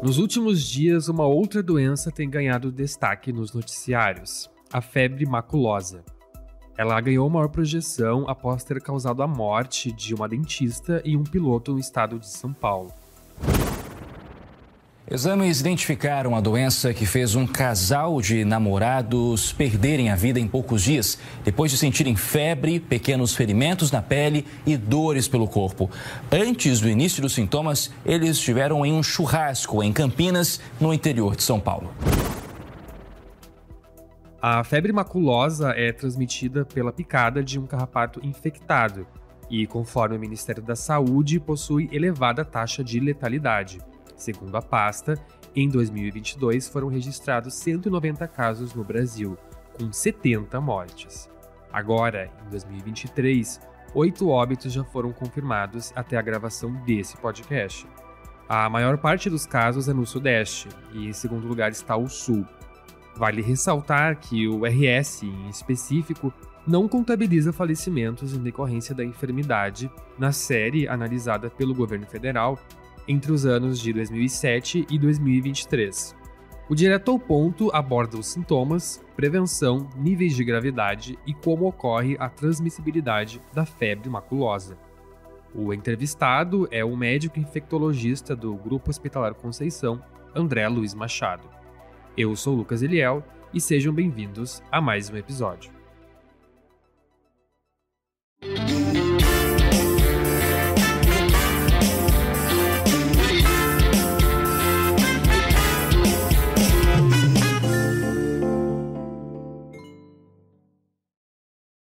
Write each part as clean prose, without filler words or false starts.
Nos últimos dias, uma outra doença tem ganhado destaque nos noticiários: a febre maculosa. Ela ganhou maior projeção após ter causado a morte de uma dentista e um piloto no estado de São Paulo. Exames identificaram a doença que fez um casal de namorados perderem a vida em poucos dias, depois de sentirem febre, pequenos ferimentos na pele e dores pelo corpo. Antes do início dos sintomas, eles estiveram em um churrasco em Campinas, no interior de São Paulo. A febre maculosa é transmitida pela picada de um carrapato infectado e, conforme o Ministério da Saúde, possui elevada taxa de letalidade. Segundo a pasta, em 2022 foram registrados 190 casos no Brasil, com 70 mortes. Agora, em 2023, 8 óbitos já foram confirmados até a gravação desse podcast. A maior parte dos casos é no Sudeste e, em segundo lugar, está o Sul. Vale ressaltar que o RS, em específico, não contabiliza falecimentos em decorrência da enfermidade na série analisada pelo governo federal entre os anos de 2007 e 2023. O Direto ao Ponto aborda os sintomas, prevenção, níveis de gravidade e como ocorre a transmissibilidade da febre maculosa. O entrevistado é o médico infectologista do Grupo Hospitalar Conceição, André Luiz Machado. Eu sou Lucas Eliel e sejam bem-vindos a mais um episódio.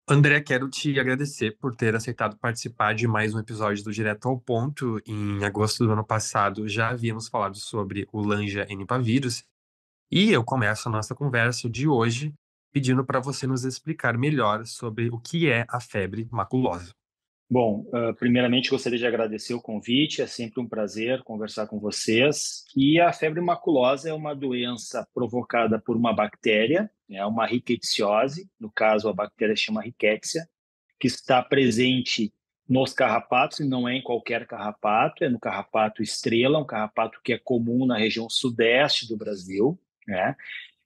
André, quero te agradecer por ter aceitado participar de mais um episódio do Direto ao Ponto. Em agosto do ano passado, já havíamos falado sobre o Lanja-Enipavírus e eu começo a nossa conversa de hoje pedindo para você nos explicar melhor sobre o que é a febre maculosa. Bom, primeiramente gostaria de agradecer o convite, é sempre um prazer conversar com vocês. E a febre maculosa é uma doença provocada por uma bactéria, é uma rickettsiose, no caso a bactéria se chama Rickettsia, que está presente nos carrapatos, e não é em qualquer carrapato, é no carrapato estrela, um carrapato que é comum na região sudeste do Brasil, né?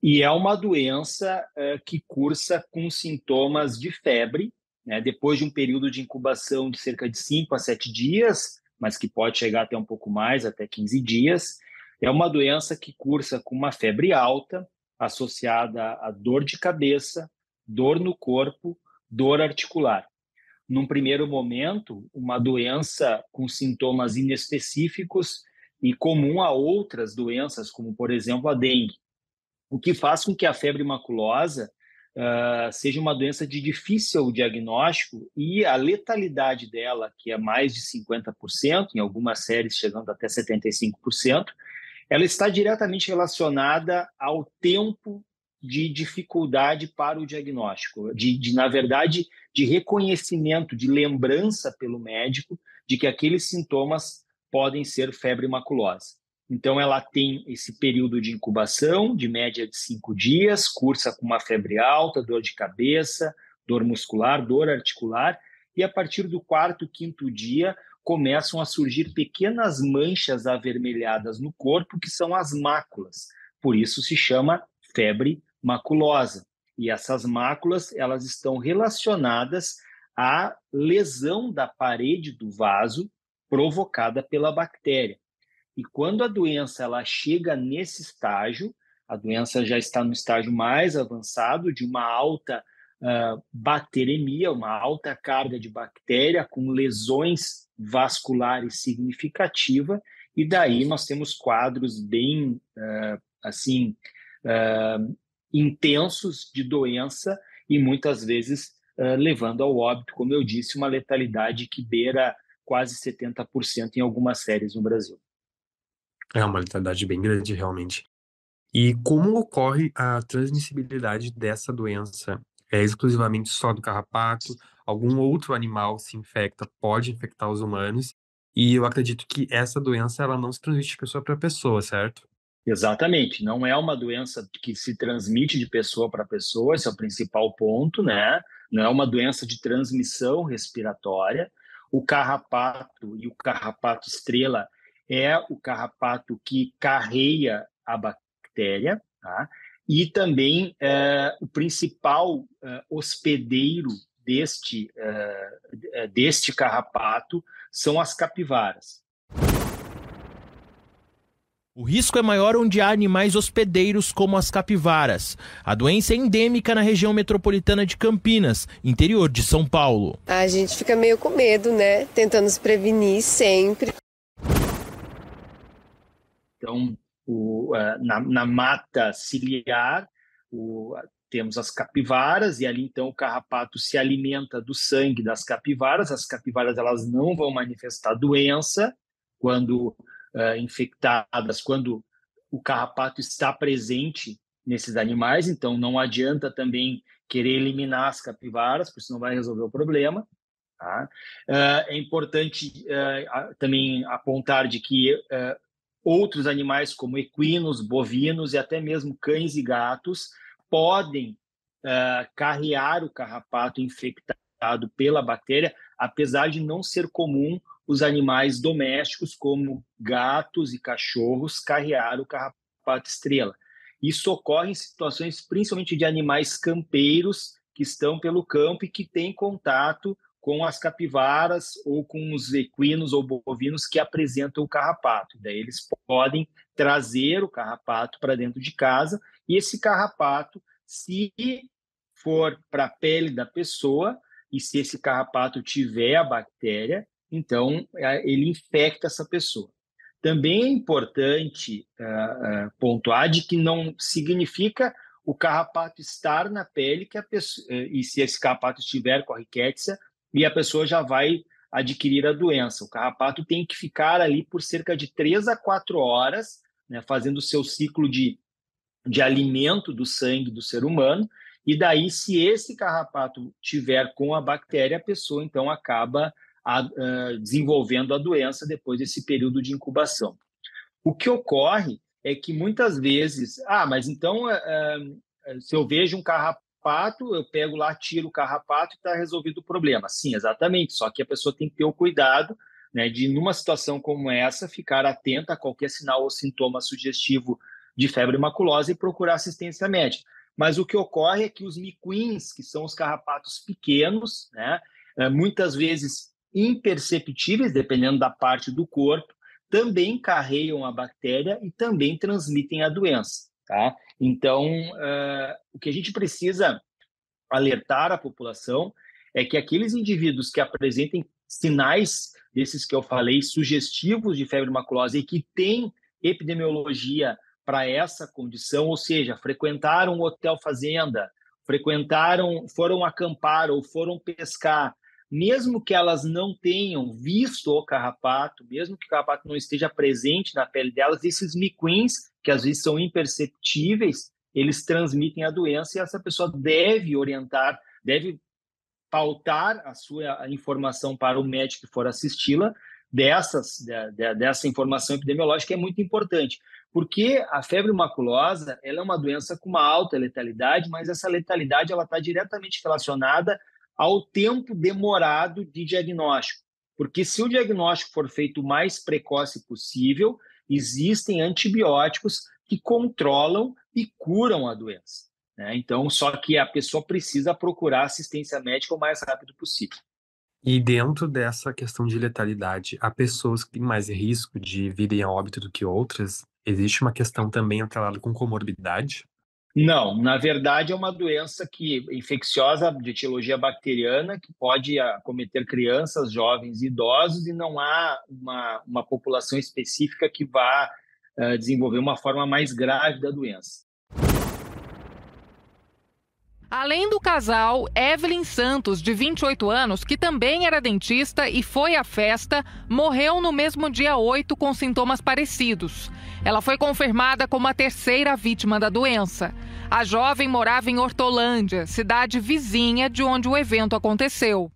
E é uma doença que cursa com sintomas de febre, né, depois de um período de incubação de cerca de 5 a 7 dias, mas que pode chegar até um pouco mais, até 15 dias. É uma doença que cursa com uma febre alta, associada a dor de cabeça, dor no corpo, dor articular. Num primeiro momento, uma doença com sintomas inespecíficos e comum a outras doenças, como, por exemplo, a dengue. O que faz com que a febre maculosa seja uma doença de difícil diagnóstico e a letalidade dela, que é mais de 50%, em algumas séries chegando até 75%, ela está diretamente relacionada ao tempo de dificuldade para o diagnóstico, na verdade, de reconhecimento, de lembrança pelo médico de que aqueles sintomas podem ser febre maculosa. Então, ela tem esse período de incubação, de média de 5 dias, cursa com uma febre alta, dor de cabeça, dor muscular, dor articular, e a partir do 4º, 5º dia, começam a surgir pequenas manchas avermelhadas no corpo, que são as máculas. Por isso se chama febre maculosa. E essas máculas, elas estão relacionadas à lesão da parede do vaso provocada pela bactéria. E quando a doença ela chega nesse estágio, a doença já está no estágio mais avançado de uma alta bacteremia, uma alta carga de bactéria com lesões vasculares significativas, e daí nós temos quadros bem intensos de doença e muitas vezes levando ao óbito, como eu disse, uma letalidade que beira quase 70% em algumas séries no Brasil. É uma letalidade bem grande, realmente. E como ocorre a transmissibilidade dessa doença? É exclusivamente só do carrapato? Algum outro animal se infecta, pode infectar os humanos? E eu acredito que essa doença ela não se transmite de pessoa para pessoa, certo? Exatamente, não é uma doença que se transmite de pessoa para pessoa, esse é o principal ponto, né? Não é uma doença de transmissão respiratória. O carrapato e o carrapato estrela é o carrapato que carreia a bactéria, tá? E também o principal hospedeiro deste carrapato são as capivaras. O risco é maior onde há animais hospedeiros como as capivaras. A doença é endêmica na região metropolitana de Campinas, interior de São Paulo. A gente fica meio com medo, né? Tentando se prevenir sempre. Então, na mata ciliar, temos as capivaras e ali então o carrapato se alimenta do sangue das capivaras. As capivaras elas não vão manifestar doença quando infectadas, quando o carrapato está presente nesses animais, então não adianta também querer eliminar as capivaras, porque senão vai resolver o problema. Tá? É importante também apontar de que outros animais como equinos, bovinos e até mesmo cães e gatos podem carrear o carrapato infectado pela bactéria, apesar de não ser comum os animais domésticos, como gatos e cachorros, carrear o carrapato estrela. Isso ocorre em situações principalmente de animais campeiros que estão pelo campo e que têm contato com as capivaras ou com os equinos ou bovinos que apresentam o carrapato. Daí eles podem trazer o carrapato para dentro de casa e esse carrapato, se for para a pele da pessoa e se esse carrapato tiver a bactéria, então ele infecta essa pessoa. Também é importante pontuar de que não significa o carrapato estar na pele que a pessoa, e se esse carrapato estiver com a rickettsia, e a pessoa já vai adquirir a doença. O carrapato tem que ficar ali por cerca de 3 a 4 horas, né, fazendo o seu ciclo de alimento do sangue do ser humano, e daí, se esse carrapato tiver com a bactéria, a pessoa então acaba desenvolvendo a doença depois desse período de incubação. O que ocorre é que muitas vezes, mas então se eu vejo um carrapato, eu pego lá, tiro o carrapato e está resolvido o problema. Sim, exatamente, só que a pessoa tem que ter o cuidado, né, de, numa situação como essa, ficar atenta a qualquer sinal ou sintoma sugestivo de febre maculosa e procurar assistência médica. Mas o que ocorre é que os miquins, que são os carrapatos pequenos, né, muitas vezes imperceptíveis, dependendo da parte do corpo, também carregam a bactéria e também transmitem a doença. Tá? Então, o que a gente precisa alertar a população é que aqueles indivíduos que apresentem sinais desses que eu falei, sugestivos de febre maculosa e que têm epidemiologia para essa condição, ou seja, frequentaram um hotel fazenda, foram acampar ou foram pescar, mesmo que elas não tenham visto o carrapato, mesmo que o carrapato não esteja presente na pele delas, esses miquins, que às vezes são imperceptíveis, eles transmitem a doença e essa pessoa deve orientar, deve pautar a sua informação para o médico que for assisti-la dessa informação epidemiológica é muito importante, porque a febre maculosa ela é uma doença com uma alta letalidade, mas essa letalidade ela está diretamente relacionada ao tempo demorado de diagnóstico, porque se o diagnóstico for feito o mais precoce possível, existem antibióticos que controlam e curam a doença, né? Então, só que a pessoa precisa procurar assistência médica o mais rápido possível. E dentro dessa questão de letalidade, há pessoas que têm mais risco de virem a óbito do que outras? Existe uma questão também atrelada com comorbidade? Não, na verdade é uma doença infecciosa de etiologia bacteriana que pode acometer crianças, jovens e idosos e não há uma população específica que vá desenvolver uma forma mais grave da doença. Além do casal, Evelyn Santos, de 28 anos, que também era dentista e foi à festa, morreu no mesmo dia 8 com sintomas parecidos. Ela foi confirmada como a terceira vítima da doença. A jovem morava em Hortolândia, cidade vizinha de onde o evento aconteceu.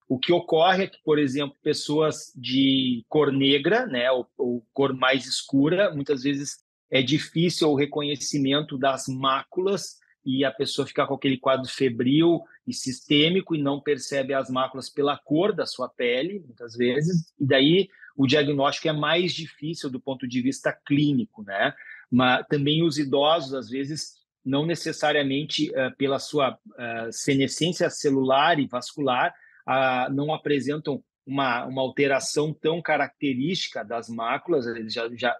O que ocorre é que, por exemplo, pessoas de cor negra, né, ou cor mais escura, muitas vezes é difícil o reconhecimento das máculas e a pessoa fica com aquele quadro febril e sistêmico e não percebe as máculas pela cor da sua pele, muitas vezes, e daí o diagnóstico é mais difícil do ponto de vista clínico, né? Mas também os idosos, às vezes, não necessariamente pela sua senescência celular e vascular, não apresentam uma alteração tão característica das máculas, eles já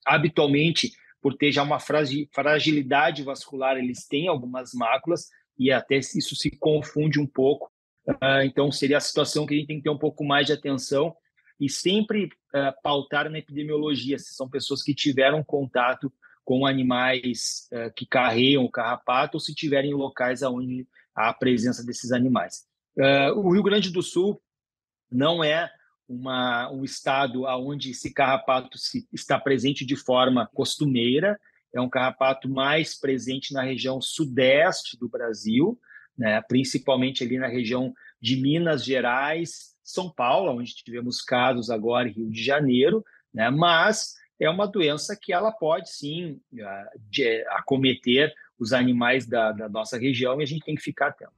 habitualmente, por ter já uma fragilidade vascular, eles têm algumas máculas e até isso se confunde um pouco. Então, seria a situação que a gente tem que ter um pouco mais de atenção e sempre pautar na epidemiologia, se são pessoas que tiveram contato com animais que carreiam o carrapato ou se tiverem locais onde há a presença desses animais. O Rio Grande do Sul não é um estado onde esse carrapato está presente de forma costumeira, é um carrapato mais presente na região sudeste do Brasil, né, principalmente ali na região de Minas Gerais, São Paulo, onde tivemos casos agora em Rio de Janeiro, né, mas é uma doença que ela pode sim acometer os animais da nossa região e a gente tem que ficar atento.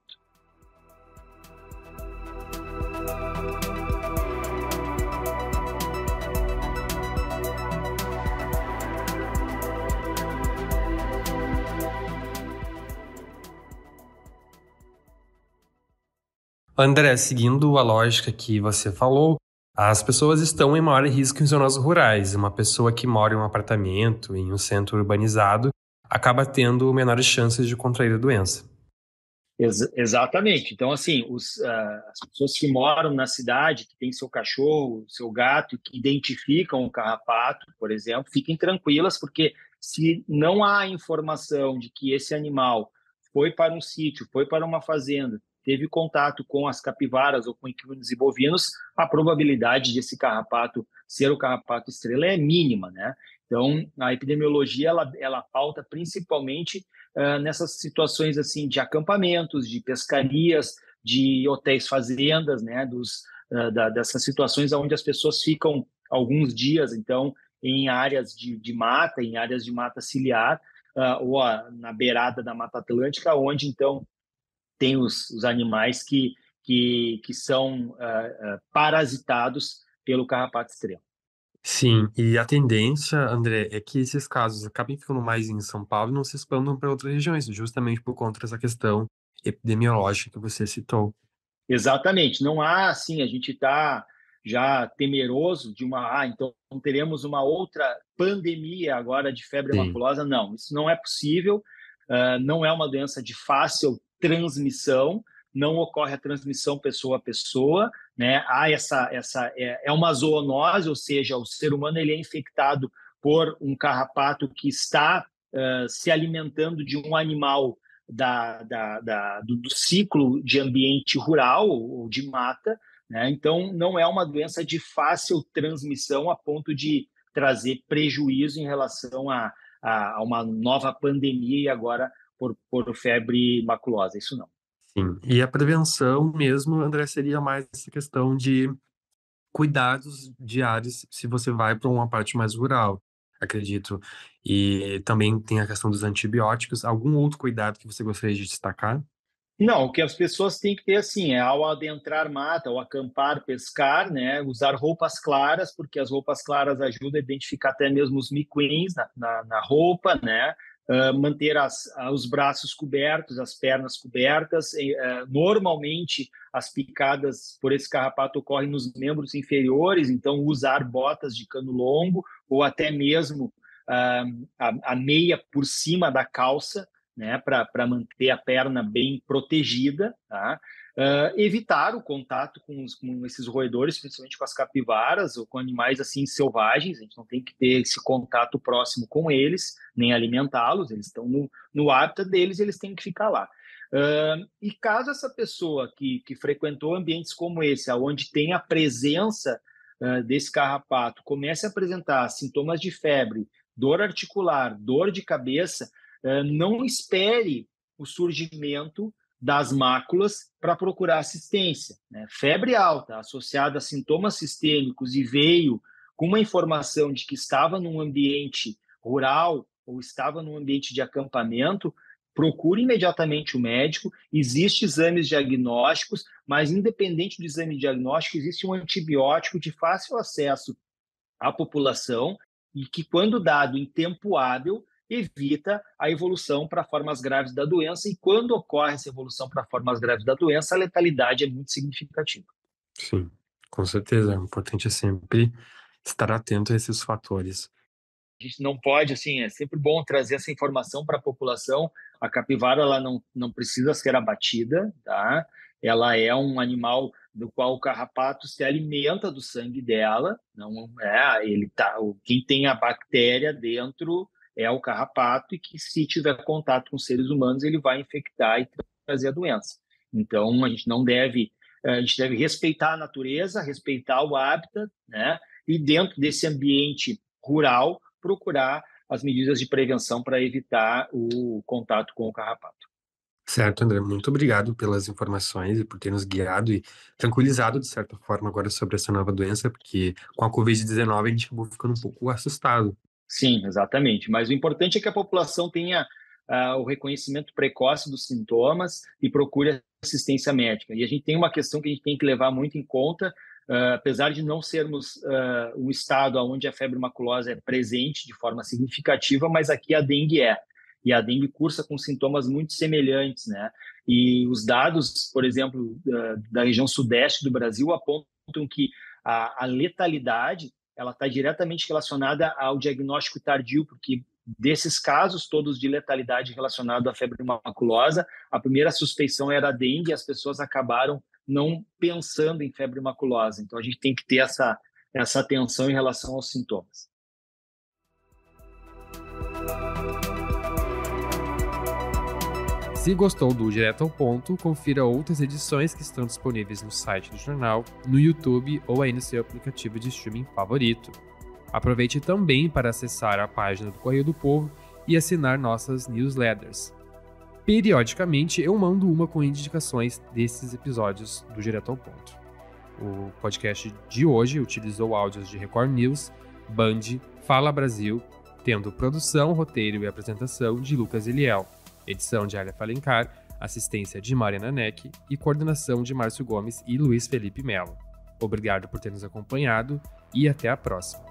André, seguindo a lógica que você falou, as pessoas estão em maior risco em zonas rurais. Uma pessoa que mora em um apartamento, em um centro urbanizado, acaba tendo menores chances de contrair a doença. Exatamente. Então, assim, as pessoas que moram na cidade, que têm seu cachorro, seu gato, que identificam o carrapato, por exemplo, fiquem tranquilas, porque se não há informação de que esse animal foi para um sítio, foi para uma fazenda, teve contato com as capivaras ou com equinos e bovinos, a probabilidade de esse carrapato ser o carrapato estrela é mínima, né? Então, a epidemiologia, ela pauta principalmente nessas situações assim de acampamentos, de pescarias, de hotéis fazendas, né? Dessas situações onde as pessoas ficam alguns dias, então, em áreas de mata, em áreas de mata ciliar, ou na beirada da Mata Atlântica, onde, então, tem os animais que são parasitados pelo carrapato estrela. Sim, e a tendência, André, é que esses casos acabem ficando mais em São Paulo e não se expandam para outras regiões, justamente por conta dessa questão epidemiológica que você citou. Exatamente. Não há, assim, a gente está já temeroso de então teremos uma outra pandemia agora de febre maculosa. Não, isso não é possível. Não é uma doença de fácil transmissão, não ocorre a transmissão pessoa a pessoa, né? Há é uma zoonose, ou seja, o ser humano ele é infectado por um carrapato que está se alimentando de um animal do ciclo de ambiente rural ou de mata, né? Então não é uma doença de fácil transmissão a ponto de trazer prejuízo em relação a uma nova pandemia e agora por febre maculosa, isso não. Sim, e a prevenção mesmo, André, seria mais essa questão de cuidados diários se você vai para uma parte mais rural, acredito. E também tem a questão dos antibióticos. Algum outro cuidado que você gostaria de destacar? Não, o que as pessoas têm que ter, assim, é ao adentrar mata, ao acampar, pescar, né, usar roupas claras, porque as roupas claras ajudam a identificar até mesmo os miquins na roupa, né, manter os braços cobertos, as pernas cobertas. Normalmente, as picadas por esse carrapato ocorrem nos membros inferiores, então usar botas de cano longo ou até mesmo a meia por cima da calça, né, para manter a perna bem protegida, tá? Evitar o contato com esses roedores, principalmente com as capivaras ou com animais assim selvagens. A gente não tem que ter esse contato próximo com eles, nem alimentá-los. Eles estão no hábitat deles, eles têm que ficar lá. E caso essa pessoa que frequentou ambientes como esse, onde tem a presença desse carrapato, comece a apresentar sintomas de febre, dor articular, dor de cabeça, não espere o surgimento das máculas para procurar assistência, né? Febre alta associada a sintomas sistêmicos e veio com uma informação de que estava num ambiente rural ou estava num ambiente de acampamento, procure imediatamente o médico. Existem exames diagnósticos, mas independente do exame diagnóstico, existe um antibiótico de fácil acesso à população e que, quando dado em tempo hábil, evita a evolução para formas graves da doença. E quando ocorre essa evolução para formas graves da doença, a letalidade é muito significativa. Sim, com certeza. O importante é sempre estar atento a esses fatores. A gente não pode, assim, é sempre bom trazer essa informação para a população. A capivara, ela não precisa ser abatida, tá? Ela é um animal do qual o carrapato se alimenta do sangue dela, não é, quem tem a bactéria dentro é o carrapato, e que, se tiver contato com seres humanos, ele vai infectar e trazer a doença. Então, a gente deve respeitar a natureza, respeitar o hábitat, né? E dentro desse ambiente rural, procurar as medidas de prevenção para evitar o contato com o carrapato. Certo, André, muito obrigado pelas informações e por ter nos guiado e tranquilizado, de certa forma, agora sobre essa nova doença, porque com a Covid-19 a gente acabou ficando um pouco assustado. Sim, exatamente. Mas o importante é que a população tenha o reconhecimento precoce dos sintomas e procure assistência médica. E a gente tem uma questão que a gente tem que levar muito em conta, apesar de não sermos um estado onde a febre maculosa é presente de forma significativa, mas aqui a dengue é. E a dengue cursa com sintomas muito semelhantes, né? E os dados, por exemplo, da região sudeste do Brasil apontam que a letalidade ela está diretamente relacionada ao diagnóstico tardio, porque desses casos todos de letalidade relacionados à febre maculosa, a primeira suspeição era a dengue e as pessoas acabaram não pensando em febre maculosa. Então, a gente tem que ter essa atenção em relação aos sintomas. Se gostou do Direto ao Ponto, confira outras edições que estão disponíveis no site do jornal, no YouTube ou aí no seu aplicativo de streaming favorito. Aproveite também para acessar a página do Correio do Povo e assinar nossas newsletters. Periodicamente eu mando uma com indicações desses episódios do Direto ao Ponto. O podcast de hoje utilizou áudios de Record News, Band, Fala Brasil, tendo produção, roteiro e apresentação de Lucas Eliel, edição de Alia Falencar, assistência de Mariana Neck e coordenação de Márcio Gomes e Luiz Felipe Melo. Obrigado por ter nos acompanhado e até a próxima.